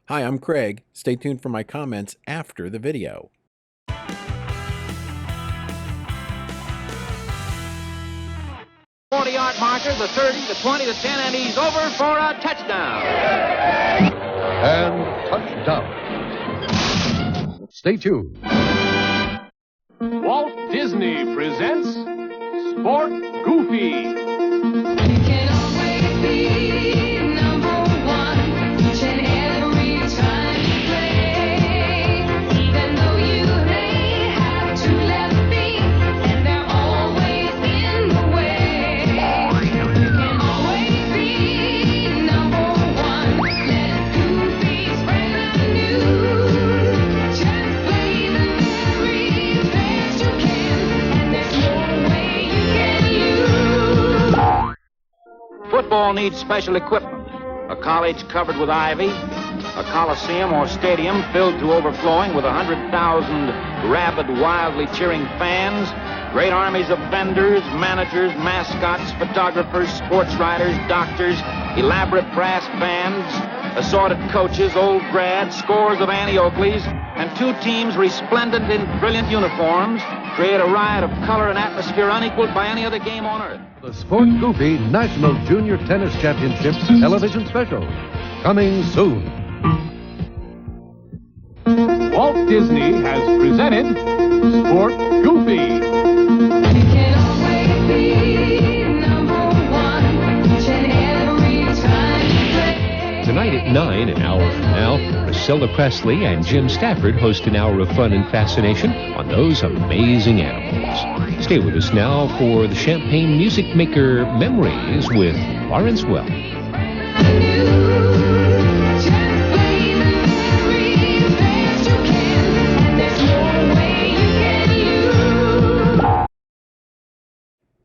Hi, I'm Craig. Stay tuned for my comments after the video. 40-yard marker, the 30, the 20, the 10, and he's over for a touchdown. And touchdown. Stay tuned. Walt Disney presents Sport Goofy. You can always be number one each and every time you play. Even though you may have two left feet and they're always in the way. You can always be number one. Let Goofy spread the news. Just play the very best you can, and there's no way you can lose. Football needs special equipment. A college covered with ivy, a coliseum or stadium filled to overflowing with 100,000 rabid, wildly cheering fans, great armies of vendors, managers, mascots, photographers, sports writers, doctors, elaborate brass bands, assorted coaches, old grads, scores of Annie Oakleys, and two teams resplendent in brilliant uniforms create a riot of color and atmosphere unequaled by any other game on earth. The Sport Goofy National Junior Tennis Championships television special. Coming soon. Walt Disney has presented Sport Goofy. You can always be number one each and every time you play. Tonight at 9, an hour from now, Priscilla Presley and Jim Stafford host an hour of fun and fascination on those amazing animals. Stay with us now for the Champagne Music Maker Memories with Lawrence Welk. Just play the very best you can, and there's no way you can lose.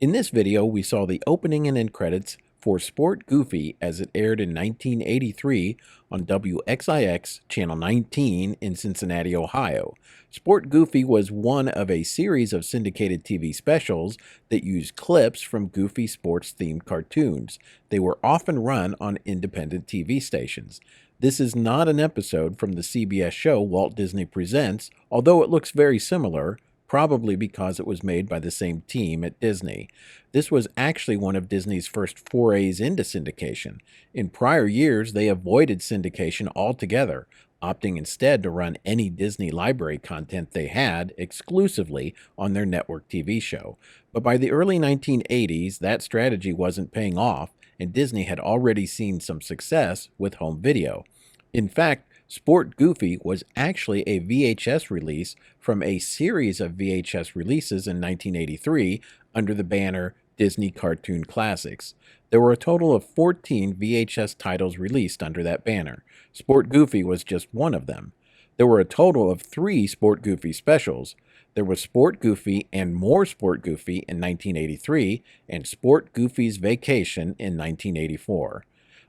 In this video, we saw the opening and end credits for Sport Goofy as it aired in 1983 on WXIX Channel 19 in Cincinnati, Ohio. Sport Goofy was one of a series of syndicated TV specials that used clips from Goofy sports-themed cartoons. They were often run on independent TV stations. This is not an episode from the CBS show Walt Disney Presents, although it looks very similar, probably because it was made by the same team at Disney. This was actually one of Disney's first forays into syndication. In prior years, they avoided syndication altogether, opting instead to run any Disney library content they had exclusively on their network TV show. But by the early 1980s, that strategy wasn't paying off, and Disney had already seen some success with home video. In fact, Sport Goofy was actually a VHS release from a series of VHS releases in 1983 under the banner Disney Cartoon Classics. There were a total of 14 VHS titles released under that banner. Sport Goofy was just one of them. There were a total of 3 Sport Goofy specials. There was Sport Goofy and More Sport Goofy in 1983 and Sport Goofy's Vacation in 1984.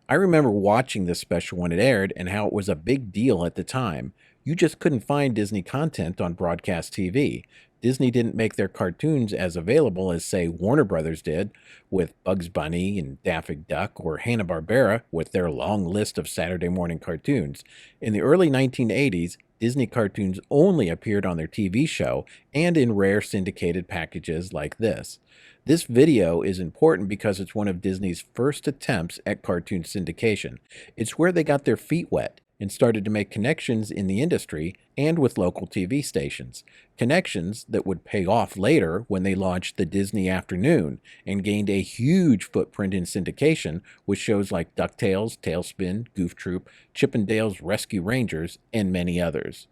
I remember watching this special when it aired and how it was a big deal at the time. You just couldn't find Disney content on broadcast TV. Disney didn't make their cartoons as available as, say, Warner Brothers did, with Bugs Bunny and Daffy Duck, or Hanna-Barbera with their long list of Saturday morning cartoons. In the early 1980s, Disney cartoons only appeared on their TV show and in rare syndicated packages like this. This video is important because it's one of Disney's first attempts at cartoon syndication. It's where they got their feet wet and started to make connections in the industry and with local TV stations. Connections that would pay off later when they launched the Disney Afternoon and gained a huge footprint in syndication with shows like DuckTales, Tailspin, Goof Troop, Chip 'n Dale's Rescue Rangers, and many others.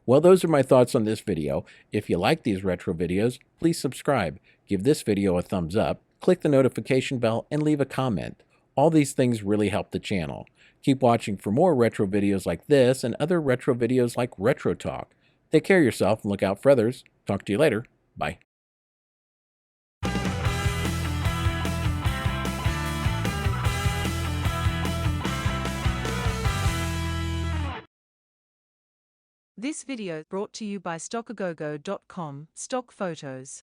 Well, those are my thoughts on this video. If you like these retro videos, please subscribe. Give this video a thumbs up, click the notification bell, and leave a comment. All these things really help the channel. Keep watching for more retro videos like this and other retro videos like Retro Talk. Take care of yourself and look out for others. Talk to you later. Bye. This video brought to you by StockAgogo.com, Stock Photos.